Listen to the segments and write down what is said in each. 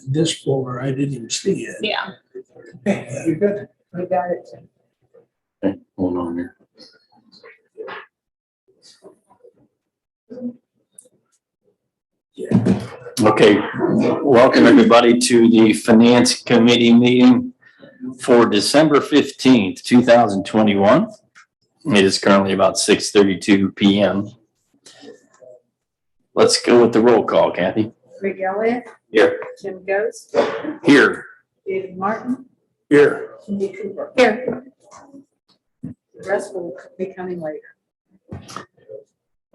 this folder, I didn't even see it. Yeah. Okay, you're good. We got it. Okay, hold on here. Okay, welcome everybody to the Finance Committee meeting for December 15th, 2021. It is currently about 6:32 p.m. Let's go with the roll call, Kathy. Rick Elliott. Here. Jim Ghost. Here. David Martin. Here. Cindy Cooper. Here. The rest will be coming later.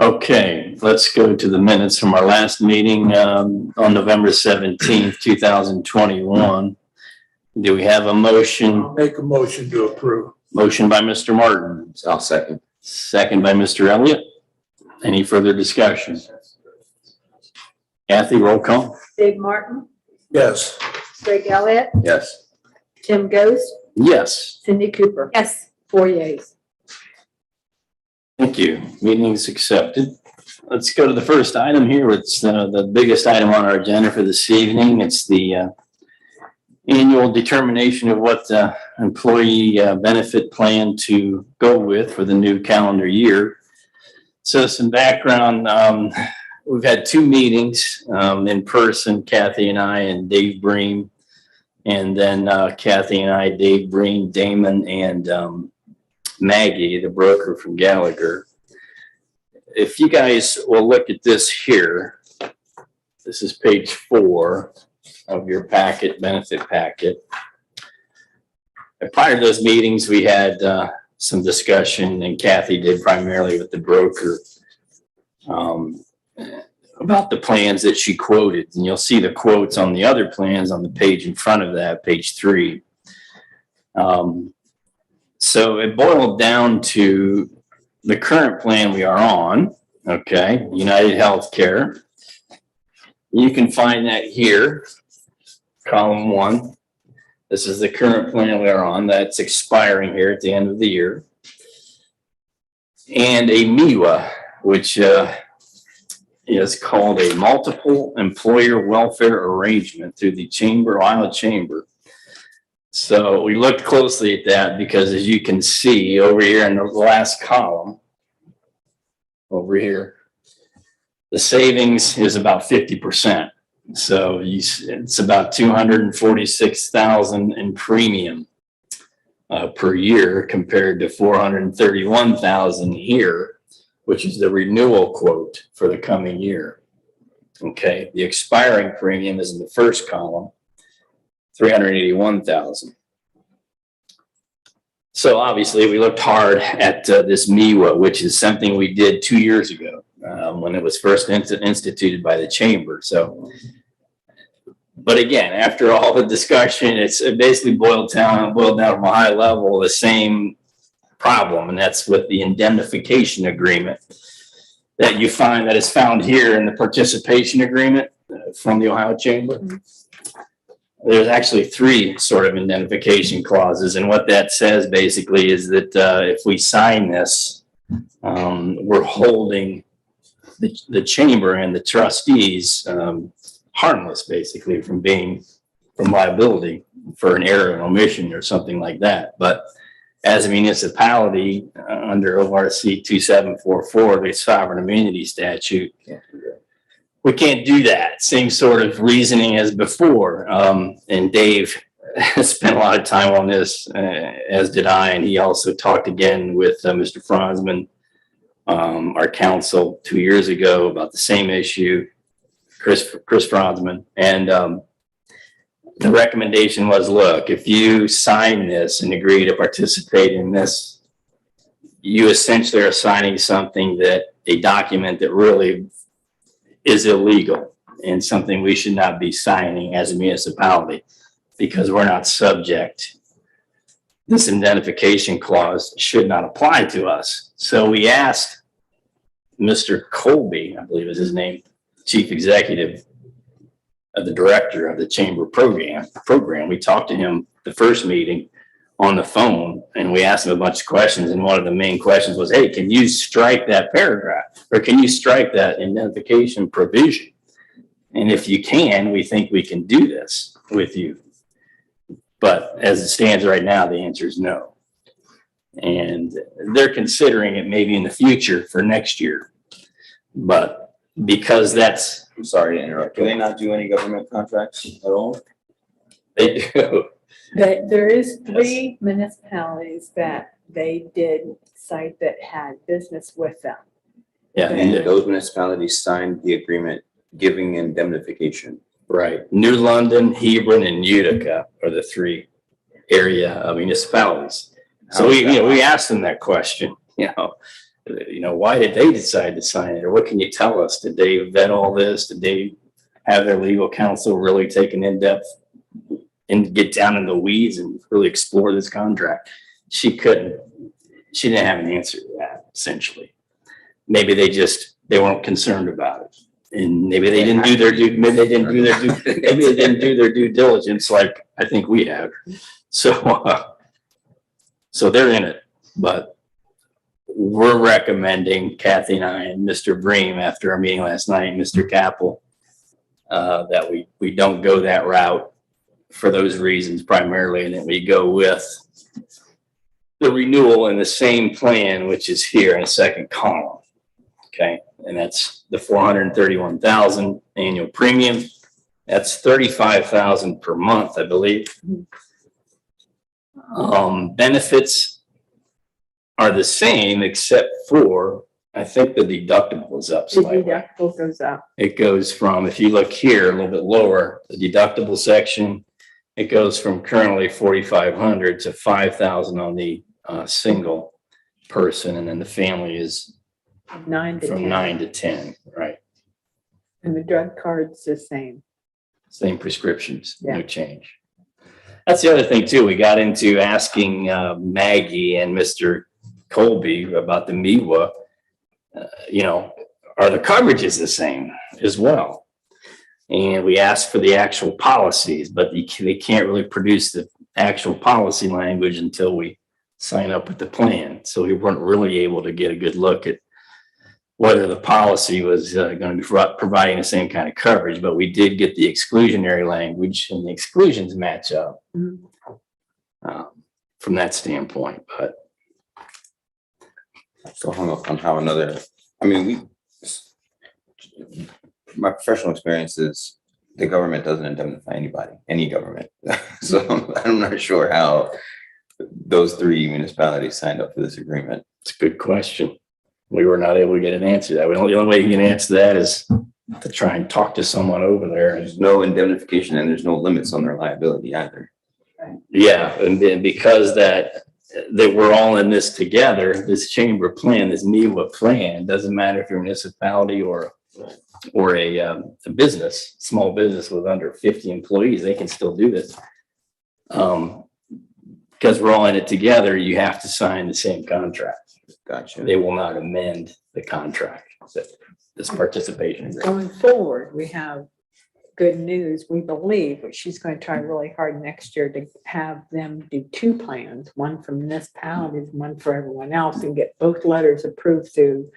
Okay, let's go to the minutes from our last meeting on November 17th, 2021. Do we have a motion? Make a motion to approve. Motion by Mr. Martin. I'll second. Second by Mr. Elliott. Any further discussion? Kathy, roll call. Dave Martin. Yes. Rick Elliott. Yes. Jim Ghost. Yes, Cindy Cooper. Yes. 4 yeas. thank you. Meeting is accepted. Let's go to the first item here. It's the biggest item on our agenda for this evening. It's the annual determination of what employee benefit plan to go with for the new calendar year. So some background, we've had two meetings in person, Kathy and I and Dave Bream. And then Kathy and I, Dave Bream, Damon, and Maggie, the broker from Gallagher. If you guys will look at this here, this is page 4 of your packet, benefit packet. And prior to those meetings, we had some discussion, and Kathy did primarily with the broker about the plans that she quoted. And you'll see the quotes on the other plans on the page in front of that, page 3. So it boiled down to the current plan we are on, okay, United Healthcare. You can find that here, column 1. This is the current plan we are on that's expiring here at the end of the year. And a MIWA, which is called a multiple employer welfare arrangement through the Chamber, Ohio Chamber. So we looked closely at that because, as you can see over here in the last column, over here, the savings is about 50%. So it's about $246,000 in premium per year compared to $431,000 here, which is the renewal quote for the coming year. Okay, the expiring premium is in the first column, $381,000. So obviously we looked hard at this MIWA, which is something we did 2 years ago when it was first instituted by the chamber. So, but again, after all the discussion, it basically boiled down from a high level the same problem, and that's with the indemnification agreement that you find that is found here in the participation agreement from the Ohio Chamber. Mm-hmm. There's actually 3 sort of indemnification clauses, and what that says basically is that if we sign this, we're holding the chamber and the trustees harmless, basically, from liability for an error and omission or something like that. But as a municipality under ORC 2744, the sovereign immunity statute, we can't do that. Same sort of reasoning as before. And Dave spent a lot of time on this, as did I. And he also talked again with Mr. Franzman, our counsel 2 years ago, about the same issue, Chris Franzman. And the recommendation was, look, if you sign this and agree to participate in this, you essentially are signing something a document that really is illegal and something we should not be signing as a municipality because we're not subject. This indemnification clause should not apply to us. So we asked Mr. Colby, I believe is his name, chief executive of the director of the chamber program. We talked to him the first meeting on the phone, and we asked him a bunch of questions. And one of the main questions was, hey, can you strike that paragraph, or can you strike that indemnification provision? And if you can, we think we can do this with you. But as it stands right now, the answer is no. And they're considering it maybe in the future for next year. But because that's, I'm sorry to interrupt. Do they not do any government contracts at all? they do. There is 3 municipalities that they did cite that had business with them. Yeah, And those municipalities signed the agreement giving indemnification. right. New London, Hebron, and Utica are the 3 area municipalities. So we asked them that question, why did they decide to sign it? Or what can you tell us? Did they vet all this? Did they have their legal counsel really take an in-depth and get down in the weeds and really explore this contract? She didn't have an answer to that, essentially. Maybe they weren't concerned about it. And maybe they didn't do their due diligence like I think we have. So they're in it, but we're recommending, Kathy and I and Mr. Bream, after our meeting last night, Mr. Capel, that we don't go that route for those reasons primarily, and that we go with the renewal in the same plan, which is here in a second column. Okay, and that's the 431,000 annual premium. That's 35,000 per month, I believe. Benefits are the same except for, I think the deductible is up The slightly. deductible goes up. It goes from, if you look here a little bit lower, the deductible section, it goes from currently 4,500 to 5,000 on the single person, and then the family is 9 to 10. from 9 to 10, right? And the drug card's the same. Same prescriptions, no Yeah. change. That's the other thing too. We got into asking Maggie and Mr. Colby about the MIWA. Are the coverages the same as well? And we asked for the actual policies, but they can't really produce the actual policy language until we sign up with the plan. So we weren't really able to get a good look at whether the policy was going to be providing the same kind of coverage, but we did get the exclusionary language, and the exclusions match up from that standpoint. But So hung up on how my professional experience is the government doesn't indemnify anybody, any government. So I'm not sure how those 3 municipalities signed up for this agreement. it's a good question. We were not able to get an answer to that. The only way you can answer that is to try and talk to someone over there. There's no indemnification and there's no limits on their liability either. Yeah, and then because that we're all in this together, this chamber plan, this MIWA plan, doesn't matter if you're a municipality or a business, small business with under 50 employees, they can still do this. Because we're all in it together, you have to sign the same contract. Gotcha. They will not amend the contract, this participation agreement. Going forward, we have good news. We believe, but she's going to try really hard next year to have them do 2 plans, one for municipalities, one for everyone else, and get both letters approved through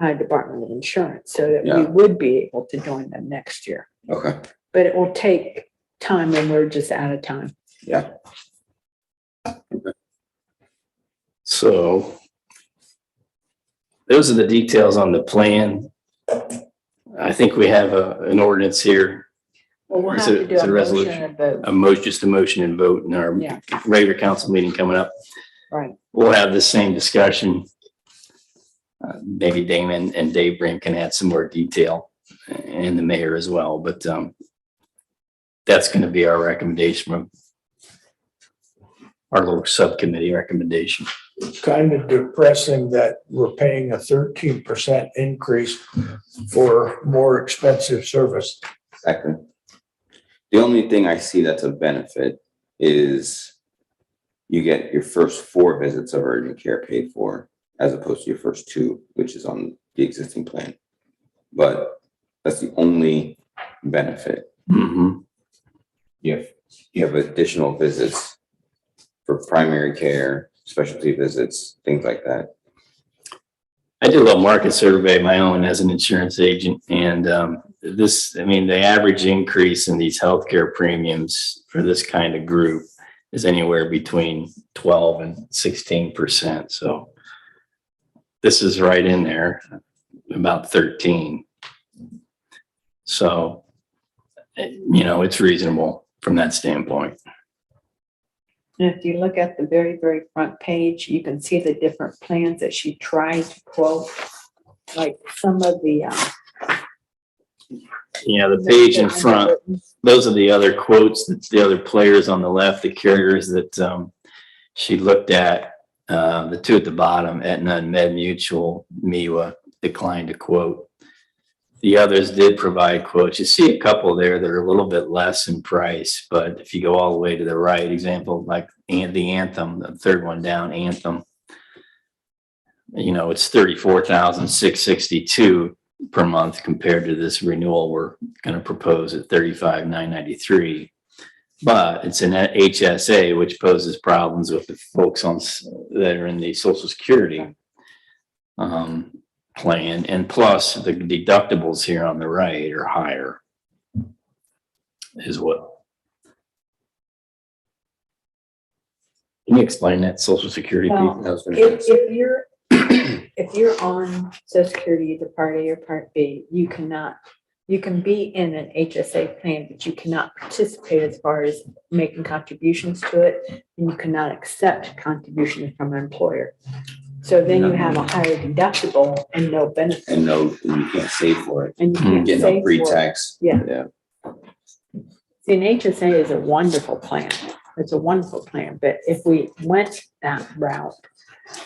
Department of Insurance, so that we Yeah. would be able to join them next year. Okay. But it will take time, and we're just out of time. Yeah. So those are the details on the plan. I think we have an ordinance here, Well, we'll It's have a- to do it's a a motion resolution. and a vote. just a motion and vote in our Yeah. regular council meeting coming up. Right. We'll have the same discussion. Maybe Damon and Dave Brink can add some more detail, and the mayor as well, but that's going to be our recommendation from our little subcommittee recommendation. It's kind of depressing that we're paying a 13% increase for more expensive service. Exactly. The only thing I see that's a benefit is you get your first 4 visits of urgent care paid for, as opposed to your first 2, which is on the existing plan. But that's the only benefit. Mhm. You have additional visits for primary care, specialty visits, things like that. I did a little market survey of my own as an insurance agent, and the average increase in these healthcare premiums for this kind of group is anywhere between 12 and 16%. So this is right in there, about 13. So, it's reasonable from that standpoint. And if you look at the very, very front page, you can see the different plans that she tried to quote, like some of the. The page in front, those are the other quotes, that the other players on the left, the carriers that she looked at. The two at the bottom, Aetna and MedMutual, MIWA, declined to quote. The others did provide quotes. You see a couple there that are a little bit less in price, but if you go all the way to the right, example, like the Anthem, the third one down, Anthem, it's $34,662 per month compared to this renewal we're going to propose at $35,993. But it's an HSA, which poses problems with the folks that are in the Social Security plan, and plus the deductibles here on the right are higher as well. Can you explain that Social Security piece? Well, I was gonna If, say, if you're, if you're on Social Security, either Part A or Part B, you can be in an HSA plan, but you cannot participate as far as making contributions to it, and you cannot accept contributions from an employer. So then you have a higher deductible and no benefit, and you can't save for it. and you can't Get save no for it. pre-tax. Yeah. See, an HSA is a wonderful plan. It's a wonderful plan, but if we went that route,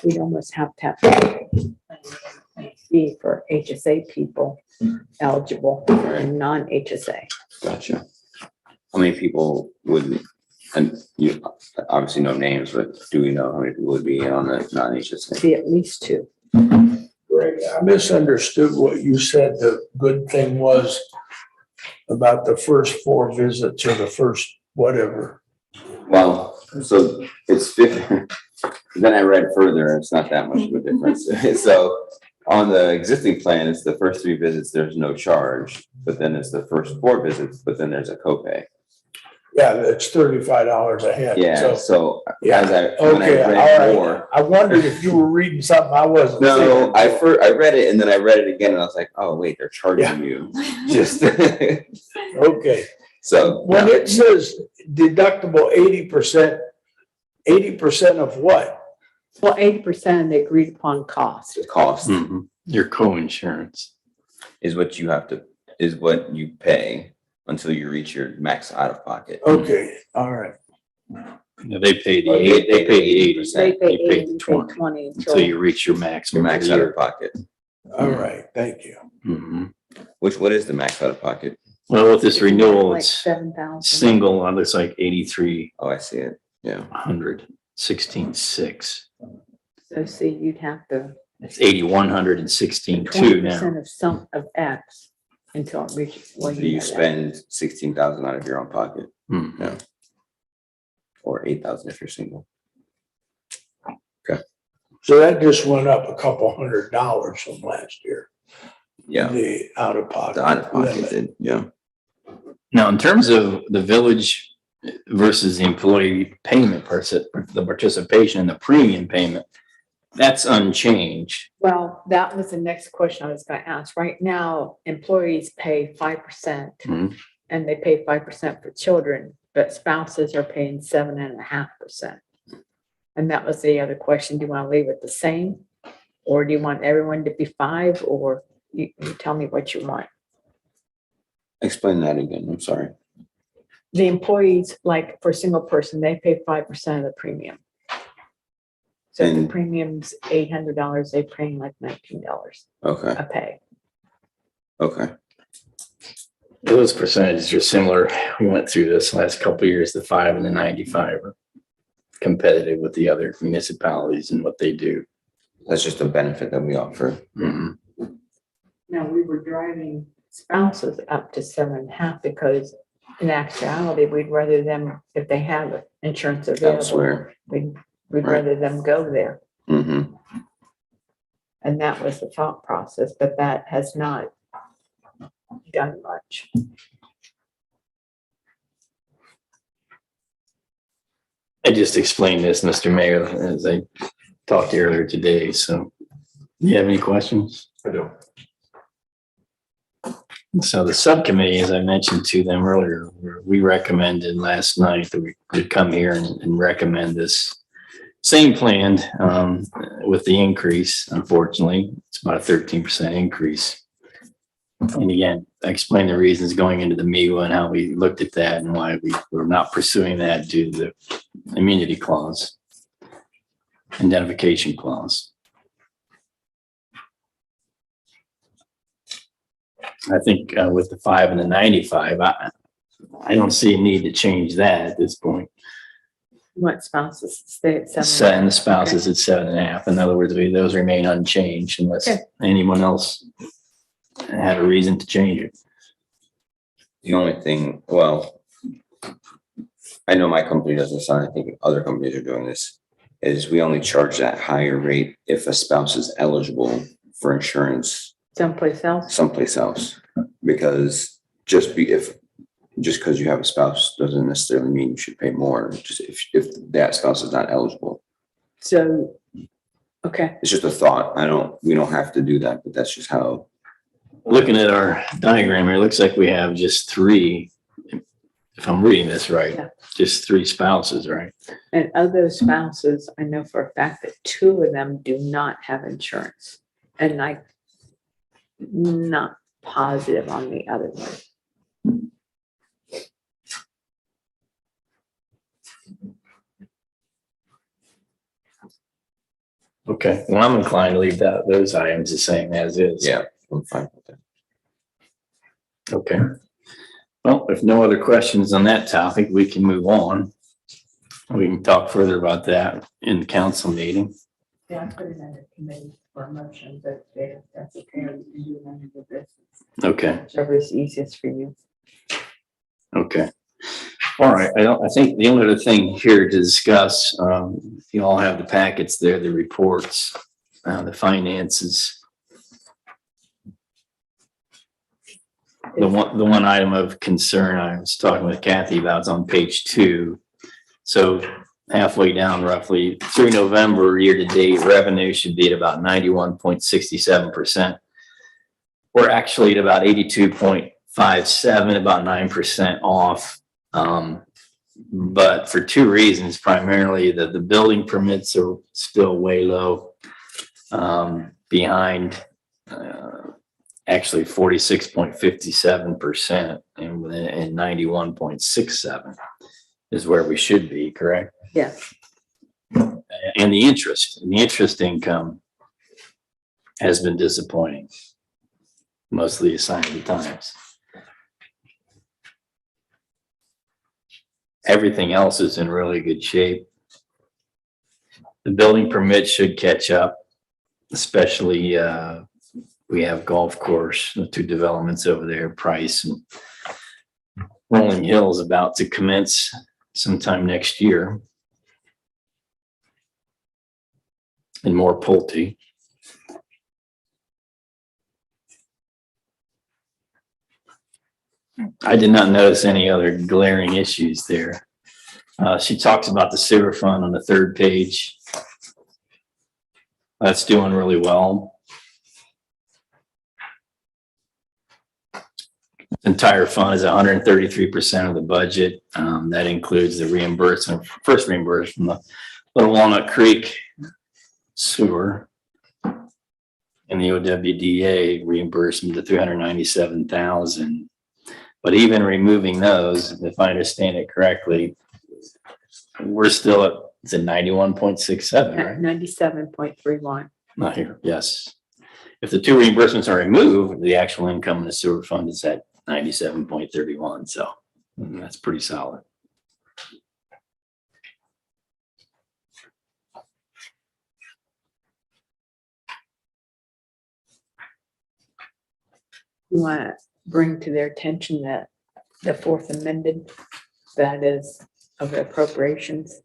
we'd almost have to have a fee for HSA people eligible and non-HSA. Gotcha. How many people would, and you obviously know names, but do we know how many people would be on the non-HSA? Be at least two. Greg, I misunderstood what you said. The good thing was about the first 4 visits or the first whatever. Well, so it's 50. Then I read further, it's not that much of a difference. So on the existing plan, it's the first 3 visits, there's no charge, but then it's the first 4 visits, but then there's a copay. Yeah, it's $35 a head. Yeah, so Yeah. when I Okay, all read right. more. I wondered if you were reading something I wasn't. No, seeing. I read it and then I read it again and I was like, oh, wait, they're charging you. Just, Okay. so. When no. it says deductible 80% of what? Well, 80% of the agreed upon cost. The cost Your co-insurance. is what you you pay until you reach your max out of pocket. Okay, all right. They pay the Oh, they 80, they pay the 80, 80%. They pay you pay 80, the you pay 20 20 until you reach your Your maximum. max for out the of pocket. All right, thank you. year. Mhm. What is the max out of pocket? Well, with this renewal, like it's 7,000. single, looks like 8,300, Oh, I see it. Yeah. 16,600. So see, you'd have to. It's 8,100 and 16,200 now. 20% of some of X until it reaches. well, So know you that. spend 16,000 out of your own pocket, Mhm. or 8,000 if you're single. So that just went up a couple $100 from last year. Yeah. The out of pocket. The out of pocket limit. did, yeah. Now, in terms of the village versus the employee payment, the participation and the premium payment, that's unchanged. Well, that was the next question I was going to ask. Right now, employees pay 5% Mhm. and they pay 5% for children, but spouses are paying 7.5%. And that was the other question. Do you want to leave it the same? Or do you want everyone to be 5? Or you tell me what you want. Explain that again. I'm sorry. The employees, like for a single person, they pay 5% of the premium. So if the And- premium's $800, they're paying like $19 Okay. a pay. Okay. Those percentages are similar. We went through this last couple of years, the 5 and the 95 are competitive with the other municipalities and what they do. That's just a benefit that we offer. Mhm. Now, we were driving spouses up to 7.5 because in actuality, we'd rather them, if they have insurance available, Elsewhere. we'd Right. rather them go there. Mm-hmm. And that was the thought process, but that has not done much. I just explained this, Mr. Mayor, as I talked earlier today, so you have any questions? I don't. So the subcommittee, as I mentioned to them earlier, we recommended last night that we could come here and recommend this same plan with the increase. Unfortunately, it's about a 13% increase. And again, I explained the reasons going into the MEWA and how we looked at that and why we were not pursuing that due to the immunity clause, indemnification clause. I think with the 5 and the 95, I don't see a need to change that at this point. What spouses stay at 7? And the spouses at 7.5. In other words, those remain unchanged unless Okay. anyone else had a reason to change it. The only thing, well, I know my company does this, and I think other companies are doing this, is we only charge that higher rate if a spouse is eligible for insurance Someplace else? someplace else. Because just because you have a spouse doesn't necessarily mean you should pay more, just if that spouse is not eligible. So, okay, It's just a thought. We don't have to do that, but that's just how. Looking at our diagram here, it looks like we have just 3, if I'm reading this right, Yeah. just 3 spouses, right? and of those spouses, I know for a fact that 2 of them do not have insurance. And I'm not positive on the other one. Okay, well, I'm inclined to leave those items the same as is. Yeah, I'm fine with that. Okay. Well, if no other questions on that topic, we can move on. We can talk further about that in the council meeting. Yeah, I put it in a committee for a motion, but that's okay, we can do it under the business. Okay, Whichever is easiest for you. okay. All right, I think the only other thing here to discuss, you all have the packets there, the reports, the finances. The one item of concern I was talking with Kathy about is on page 2. So halfway down roughly through November, year-to-date revenue should be at about 91.67%. We're actually at about 82.57, about 9% off. But for 2 reasons, primarily the building permits are still way low, behind actually 46.57% and 91.67 is where we should be, correct? Yes. And the interest income has been disappointing, mostly a sign of the times. Everything else is in really good shape. The building permit should catch up, especially we have golf course, the 2 developments over there, Price and Rolling Hills about to commence sometime next year. And more Pulte. I did not notice any other glaring issues there. She talks about the sewer fund on the 3rd page. That's doing really well. The entire fund is 133% of the budget. That includes the reimbursement, first reimbursement from the Little Walnut Creek sewer and the OWDA reimbursement to $397,000. But even removing those, if I understand it correctly, we're still at, it's at 91.67, right? 97.31. Not here, yes. If the 2 reimbursements are removed, the actual income in the sewer fund is at 97.31, so that's pretty solid. You want to bring to their attention that the 4th amended, that is of the appropriations.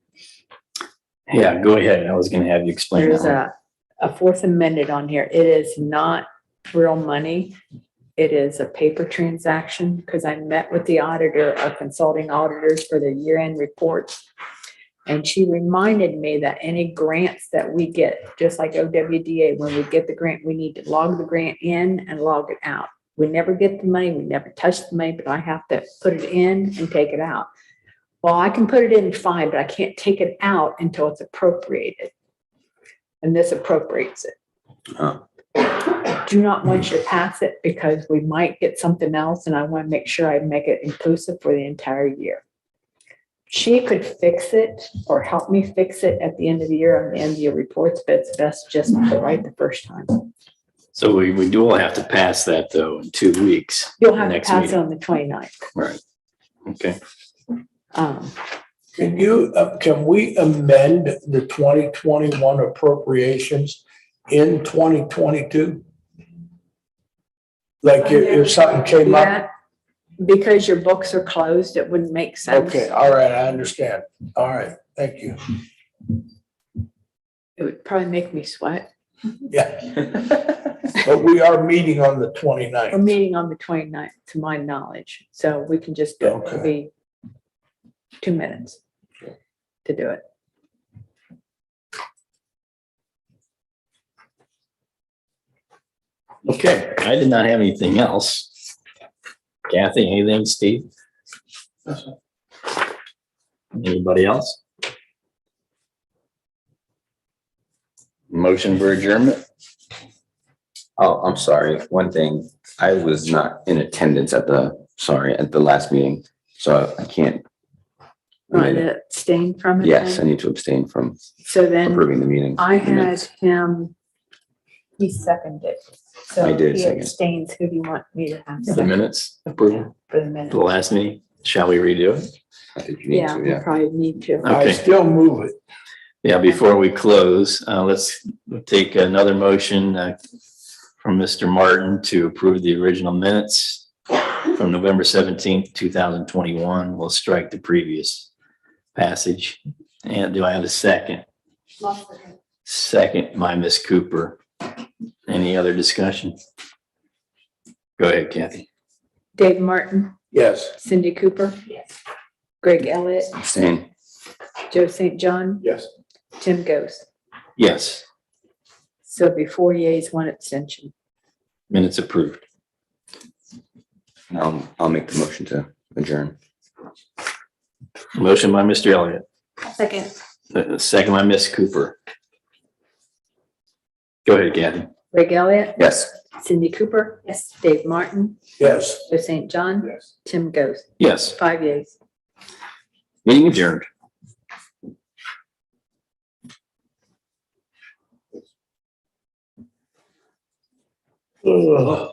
Yeah, go ahead. I was gonna have you explain There's that a fourth amended on here. It is not real money. It is a paper transaction because I met with the auditor, our consulting auditors for their year-end reports. And she reminded me that any grants that we get, just like OWDA, when we get the grant, we need to log the grant in and log it out. We never get the money, we never touch the money, but I have to put it in and take it out. Well, I can put it in fine, but I can't take it out until it's appropriated. And this appropriates it. Oh, Do not want you to pass it because we might get something else and I want to make sure I make it inclusive for the entire year. She could fix it or help me fix it at the end of the year on the end of your reports, but it's best just to right the first time. So we do all have to pass that though in 2 weeks. You'll have to Next pass it meeting. on the 29th. Right. Okay. Can we amend the 2021 appropriations in 2022? Like if something came up? Yeah, because your books are closed, it wouldn't make sense. Okay, all right, I understand. All right, thank you. It would probably make me sweat. Yeah. But we are meeting on the 29th. We're meeting on the 29th, to my knowledge, so we can just do it. It'll be 2 minutes to do it. Okay. I did not have anything else. Kathy, anything? Steve? Anybody else? Motion for adjournment? oh, I'm sorry. One thing, I was not in attendance at the last meeting, so I can't. Want to abstain from it? Yes, I then? need to abstain from So then approving the meeting. I had minutes. him, he seconded. So I did he second. abstains. Who do you want me to have The second minutes approval for the for minute? the last meeting? Shall we redo it? I think you need Yeah, to, we probably need to. I Okay. still move it. Yeah, before we close, let's take another motion from Mr. Martin to approve the original minutes from November 17th, 2021. We'll strike the previous passage. And do I have a second? Second by Ms. Cooper. Any other discussion? Go ahead, Kathy. Dave Martin, Yes. Cindy Cooper. Yes. Greg Elliott, abstain. Joe St. John, Yes. Tim Ghost. Yes, So it'll be 4 yeas, 1 abstention. minutes approved. I'll make the motion to adjourn. Motion by Mr. Elliott, Second. second by Ms. Cooper. Go ahead, Kathy. Greg Elliott, Yes. Cindy Cooper. Yes. Dave Martin, Yes. Joe St. John, Yes. Tim Ghost. Yes, 5 yeas. meeting adjourned. Ugh.